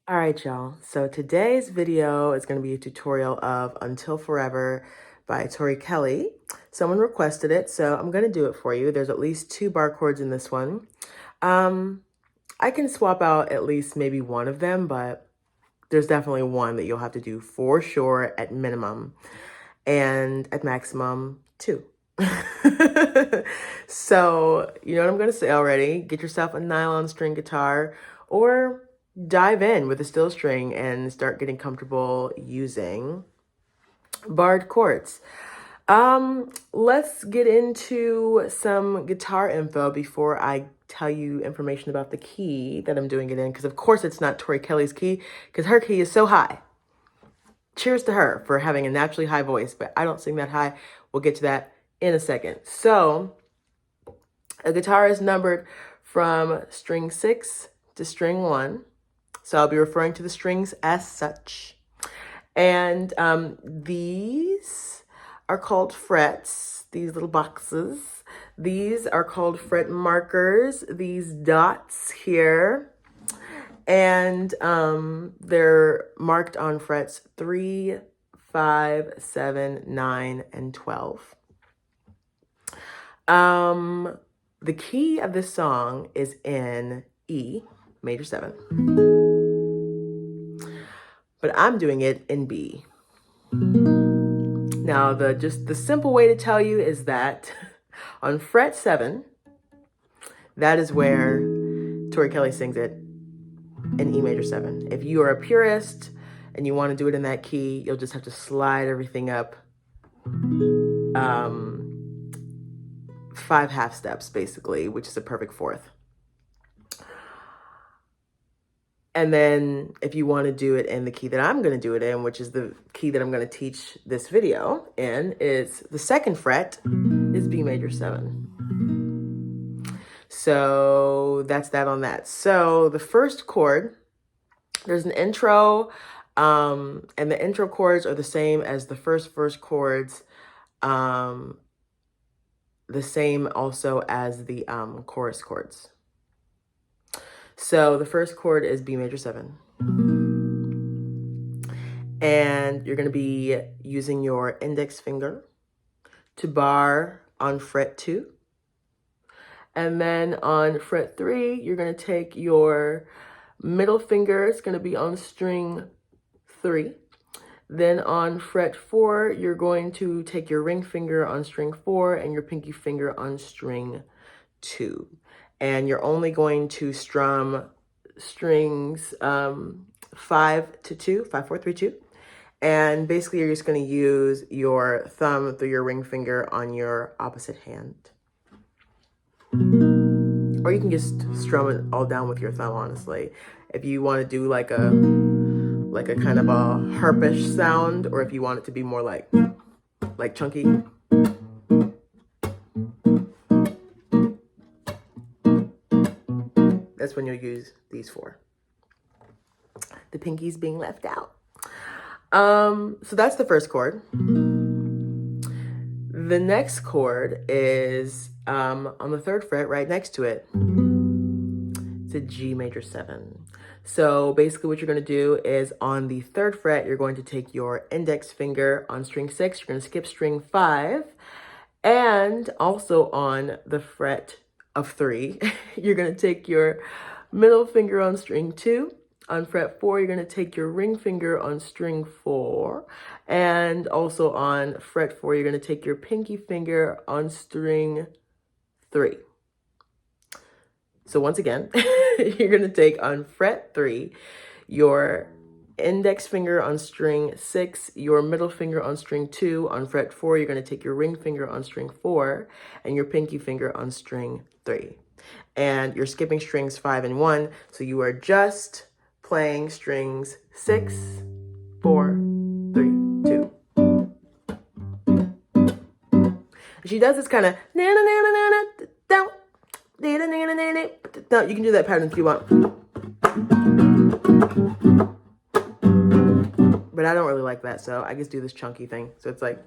All right, y'all. So today's video is going to be a tutorial of Until Forever by Tori Kelly. Someone requested it, so I'm going to do it for you. There's at least 2 bar chords in this one. I can swap out at least maybe one of them, but there's definitely one that you'll have to do for sure at minimum, and at maximum 2. So, you know what I'm going to say already. Get yourself a nylon string guitar or dive in with a steel string and start getting comfortable using barred chords. Let's get into some guitar info before I tell you information about the key that I'm doing it in, because of course it's not Tori Kelly's key, because her key is so high. Cheers to her for having a naturally high voice, but I don't sing that high. We'll get to that in a second. So a guitar is numbered from string 6 to string 1. So I'll be referring to the strings as such. And these are called frets, these little boxes. These are called fret markers, these dots here. And they're marked on frets 3, 5, 7, 9, and 12. The key of this song is in E, major 7. But I'm doing it in B. Now, the simple way to tell you is that on fret 7, that is where Tori Kelly sings it in E major 7. If you are a purist and you want to do it in that key, you'll just have to slide everything up 5 half steps, basically, which is a perfect fourth. And then if you want to do it in the key that I'm going to do it in, which is the key that I'm going to teach this video in, is the 2nd fret is B major 7. So that's that on that. So the first chord, there's an intro, and the intro chords are the same as the first verse chords, the same also as the chorus chords. So the first chord is B major 7. And you're going to be using your index finger to bar on fret 2. And then on fret 3, you're going to take your middle finger, it's going to be on string 3. Then on fret 4, you're going to take your ring finger on string 4 and your pinky finger on string 2. And you're only going to strum strings 5 to 2, 5, 4, 3, 2. And basically you're just going to use your thumb through your ring finger on your opposite hand. Or you can just strum it all down with your thumb, honestly. If you want to do like a kind of a harpish sound, or if you want it to be more like chunky. That's when you'll use these 4. The pinkies being left out. So that's the first chord. The next chord is on the 3rd fret, right next to it. It's a G major 7. So basically what you're going to do is on the 3rd fret, you're going to take your index finger on string 6. You're going to skip string 5. And also on the fret of 3, you're going to take your middle finger on string 2. On fret 4, you're going to take your ring finger on string 4. And also on fret 4, you're going to take your pinky finger on string 3. So once again, you're going to take on fret 3, your index finger on string 6, your middle finger on string 2. On fret 4, you're going to take your ring finger on string 4 and your pinky finger on string 3. And you're skipping strings 5 and 1, so you are just playing strings 6, 4, 3, 2. She does this kind of no, you can do that pattern if you want. But I don't really like that, so I just do this chunky thing. So it's like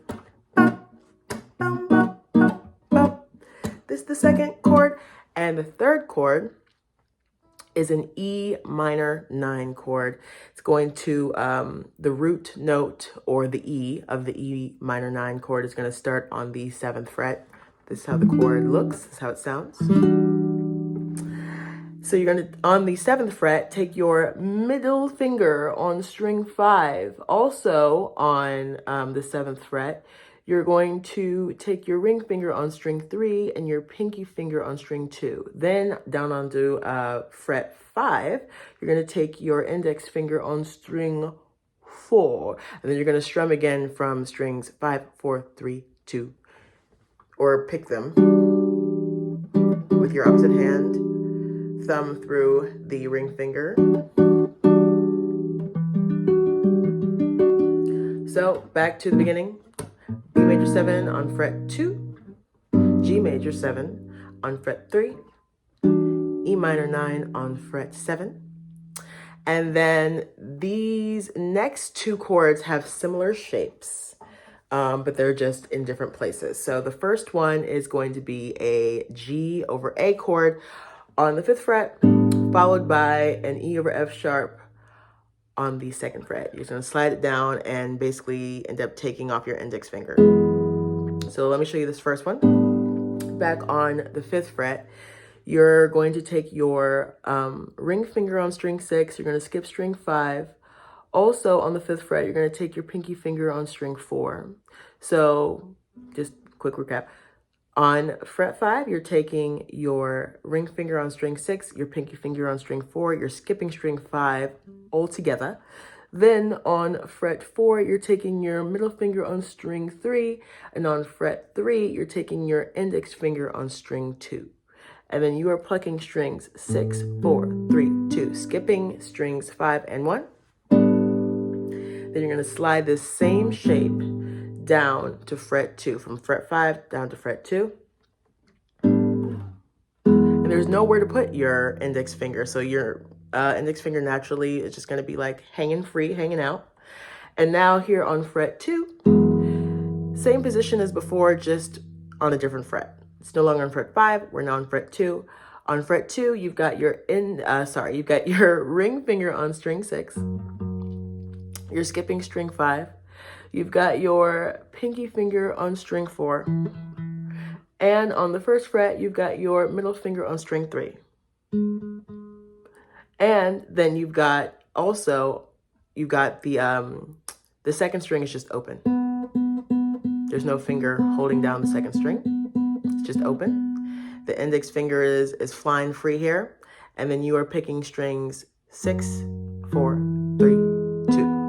this is the 2nd chord, and the 3rd chord is an E minor 9 chord. It's going to, the root note or the E of the E minor 9 chord is going to start on the 7th fret. This is how the chord looks. This is how it sounds. So you're going to, on the 7th fret, take your middle finger on string 5. Also on the 7th fret, you're going to take your ring finger on string 3 and your pinky finger on string 2. Then down onto fret 5, you're going to take your index finger on string 4. And then you're going to strum again from strings 5, 4, 3, 2. Or pick them with your opposite hand. Thumb through the ring finger. So back to the beginning. B major 7 on fret 2, G major 7 on fret 3, E minor 9 on fret 7. And then these next 2 chords have similar shapes, but they're just in different places. So the first one is going to be a G over A chord on the 5th fret, followed by an E over F sharp on the 2nd fret. You're just going to slide it down and basically end up taking off your index finger. So let me show you this first one. Back on the 5th fret, you're going to take your ring finger on string 6. You're going to skip string 5. Also on the 5th fret, you're going to take your pinky finger on string 4. So just quick recap. On fret 5, you're taking your ring finger on string 6, your pinky finger on string 4, you're skipping string 5 all together. Then on fret 4, you're taking your middle finger on string 3, and on fret 3, you're taking your index finger on string 2. And then you are plucking strings 6, 4, 3, 2, skipping strings 5 and 1. Then you're going to slide this same shape down to fret 2, from fret 5 down to fret 2. And there's nowhere to put your index finger, so your index finger naturally is just going to be like hanging free, hanging out. And now here on fret 2, same position as before, just on a different fret. It's no longer on fret 5, we're now on fret 2. On fret 2, you've got your you've got your ring finger on string 6. You're skipping string 5. You've got your pinky finger on string 4. And on the 1st fret, you've got your middle finger on string 3. And then you've got the 2nd string is just open. There's no finger holding down the 2nd string. It's just open. The index finger is flying free here. And then you are picking strings 6, 4, 3, 2.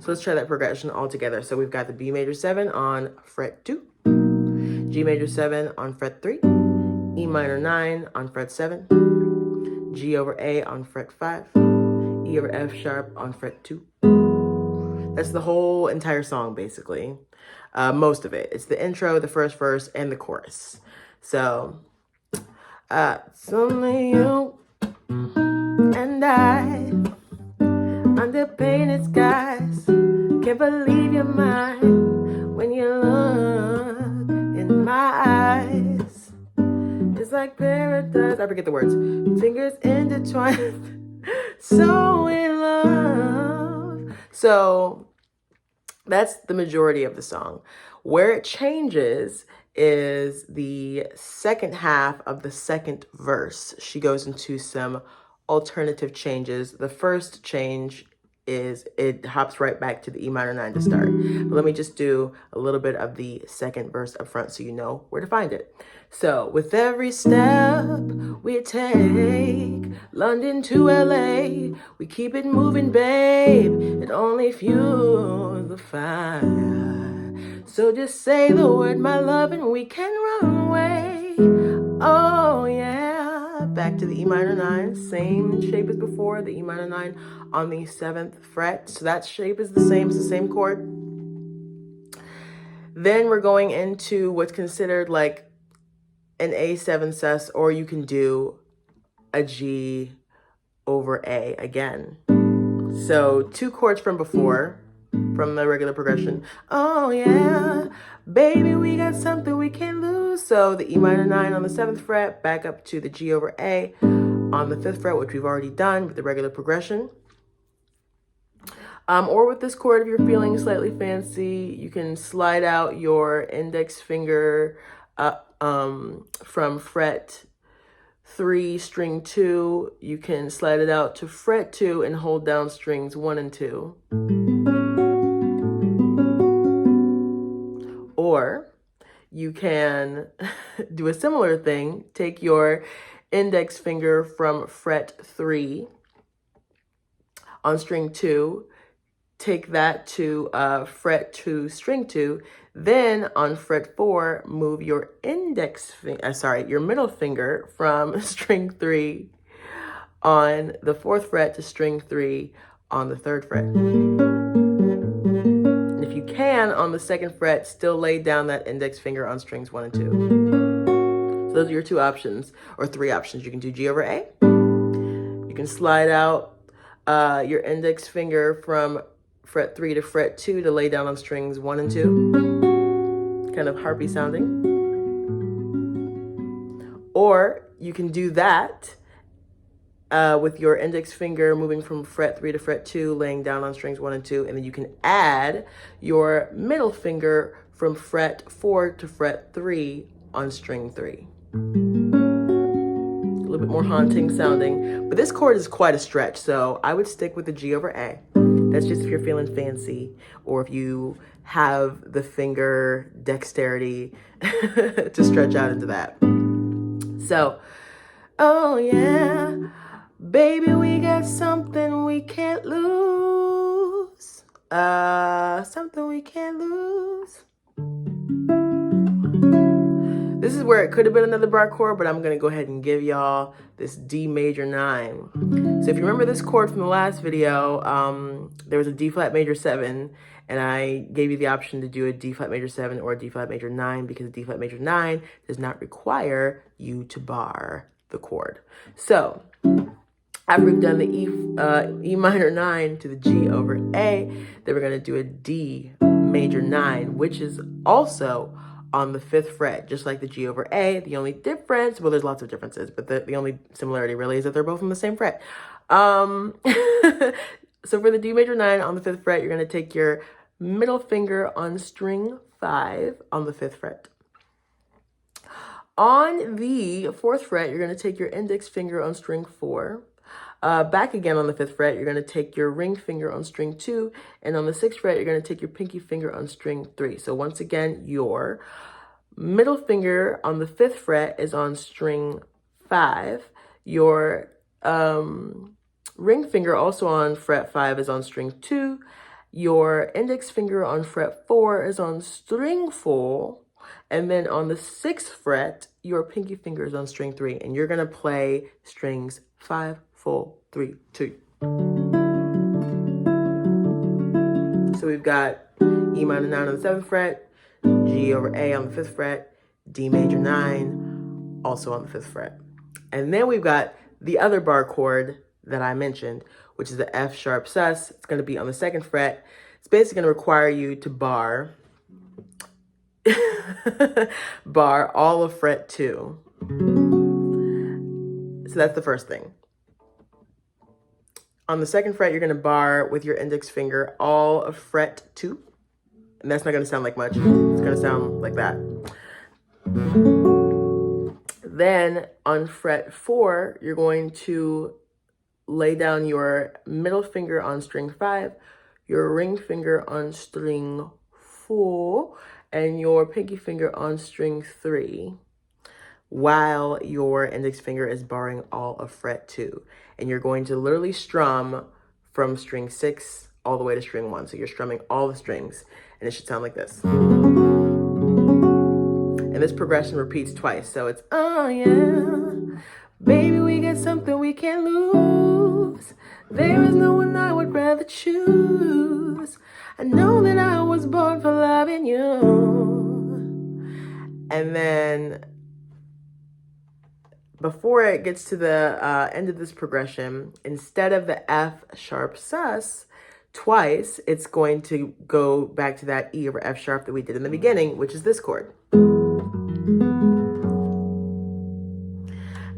So let's try that progression all together. So we've got the B major 7 on fret 2, G major 7 on fret 3, E minor 9 on fret 7, G over A on fret 5, E over F sharp on fret 2. That's the whole entire song, basically. Most of it. It's the intro, the first verse, and the chorus. So, it's only you and I under painted skies. Can't believe you're mine when you look in my eyes. It's like paradise. I forget the words. Fingers intertwined, so in love. So that's the majority of the song. Where it changes is the second half of the 2nd verse. She goes into some alternative changes. The first change is it hops right back to the E minor 9 to start. But let me just do a little bit of the 2nd verse up front so you know where to find it. So, with every step we take, London to LA, we keep it moving, babe. It only fuels the fire. So just say the word, my love, and we can run away. Oh, yeah. Back to the E minor 9, same shape as before, the E minor 9 on the 7th fret. So that shape is the same, it's the same chord. Then we're going into what's considered like an A7 sus, or you can do a G over A again. So 2 chords from before. from the regular progression. Oh yeah, baby, we got something we can't lose. So the E minor 9 on the 7th fret, back up to the G over A on the 5th fret, which we've already done with the regular progression. Or with this chord, if you're feeling slightly fancy, you can slide out your index finger from fret 3, string 2. You can slide it out to fret 2 and hold down strings 1 and 2. Or you can do a similar thing. Take your index finger from fret 3 on string 2, take that to fret 2, string 2, then on fret 4, move your your middle finger from string 3 on the 4th fret to string 3 on the 3rd fret. And if you can, on the 2nd fret, still lay down that index finger on strings 1 and 2. So those are your 2 options, or 3 options. You can do G over A. You can slide out your index finger from fret 3 to fret 2 to lay down on strings 1 and 2. Kind of harpy sounding. Or you can do that with your index finger moving from fret 3 to fret 2, laying down on strings 1 and 2, and then you can add your middle finger from fret 4 to fret 3 on string 3. A little bit more haunting sounding, but this chord is quite a stretch, so I would stick with the G over A. That's just if you're feeling fancy, or if you have the finger dexterity to stretch out into that. So, oh yeah, baby, we got something we can't lose. Something we can't lose. This is where it could have been another bar chord, but I'm going to go ahead and give y'all this D major 9. So if you remember this chord from the last video, there was a D flat major 7, and I gave you the option to do a D flat major 7 or a D flat major 9 because a D flat major 9 does not require you to bar the chord. So after we've done the E minor 9 to the G over A, then we're going to do a D major 9, which is also on the 5th fret, just like the G over A. The only difference, well, there's lots of differences, but the only similarity really is that they're both on the same fret. So for the D major 9 on the 5th fret, you're going to take your middle finger on string 5 on the 5th fret. On the 4th fret, you're going to take your index finger on string 4. Back again on the 5th fret, you're going to take your ring finger on string 2, and on the 6th fret, you're going to take your pinky finger on string 3. So once again, your middle finger on the 5th fret is on string 5. Your ring finger also on fret 5 is on string 2. Your index finger on fret 4 is on string 4. And then on the 6th fret, your pinky finger is on string 3. And you're going to play strings 5, 4, 3, 2. So we've got E minor 9 on the 7th fret, G over A on the 5th fret, D major 9 also on the 5th fret. And then we've got the other bar chord that I mentioned, which is the F sharp sus. It's going to be on the 2nd fret. It's basically going to require you to bar bar all of fret 2. So that's the first thing. On the 2nd fret, you're going to bar with your index finger all of fret 2. And that's not going to sound like much. It's going to sound like that. Then on fret 4, you're going to lay down your middle finger on string 5, your ring finger on string 4, and your pinky finger on string 3, while your index finger is barring all of fret 2. And you're going to literally strum from string 6 all the way to string 1. So you're strumming all the strings, and it should sound like this. And this progression repeats twice. So it's, oh yeah, baby, we got something we can't lose. There is no one I would rather choose. I know that I was born for loving you. And then before it gets to the end of this progression, instead of the F sharp sus, twice, it's going to go back to that E over F sharp that we did in the beginning, which is this chord.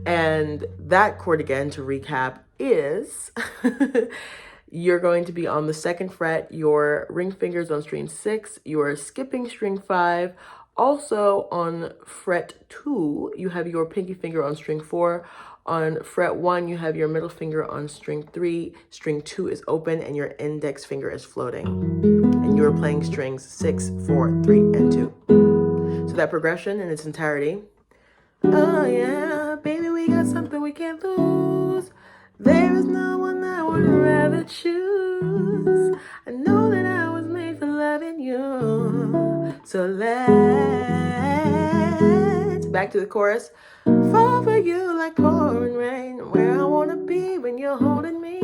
And that chord, again, to recap, is you're going to be on the 2nd fret, your ring fingers on string 6, you're skipping string 5. Also on fret 2, you have your pinky finger on string 4. On fret 1, you have your middle finger on string 3. String 2 is open and your index finger is floating. And you're playing strings 6, 4, 3, and 2. So that progression in its entirety. Oh yeah, baby, we got something we can't lose. There is no one I would rather choose. I know that I was made for loving you. So let's, back to the chorus, fall for you like pouring rain. Where I wanna be when you're holding me.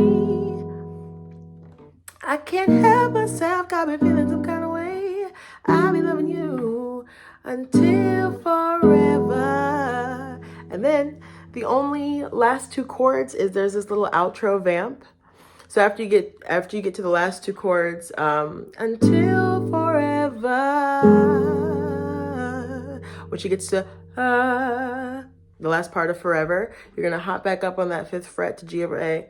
I can't help myself, got me feeling some kind of way. I'll be loving you until forever. And then the only last 2 chords is there's this little outro vamp. So after you get to the last 2 chords, until forever, when she gets to the last part of forever, you're gonna hop back up on that 5th fret to G over A.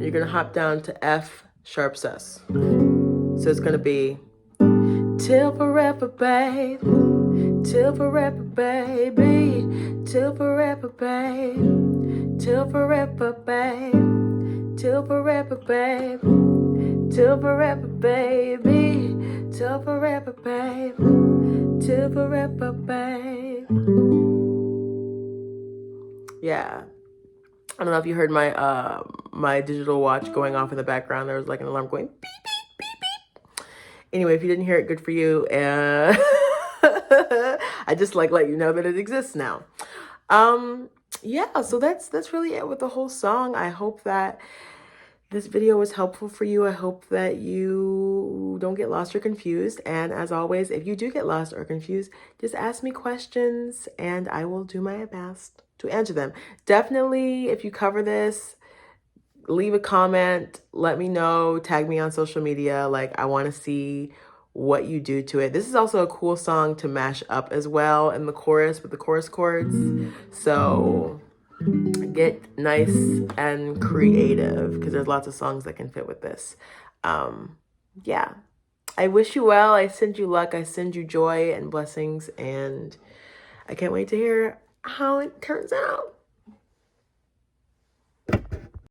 You're gonna hop down to F sharp sus. So it's gonna be till forever, babe. Till forever, baby. Till forever, babe. Till forever, babe. Till forever, babe. Till forever, baby. Till forever, babe. Till forever, babe. Yeah. I don't know if you heard my my digital watch going off in the background. There was like an alarm going beep, beep, beep, beep. Anyway, if you didn't hear it, good for you. I just let you know that it exists now. Yeah, so that's really it with the whole song. I hope that this video was helpful for you. I hope that you don't get lost or confused. And as always, if you do get lost or confused, just ask me questions and I will do my best to answer them. Definitely, if you cover this, leave a comment, let me know, tag me on social media. Like, I want to see what you do to it. This is also a cool song to mash up as well in the chorus with the chorus chords. So get nice and creative because there's lots of songs that can fit with this. Yeah, I wish you well. I send you luck. I send you joy and blessings, and I can't wait to hear how it turns out.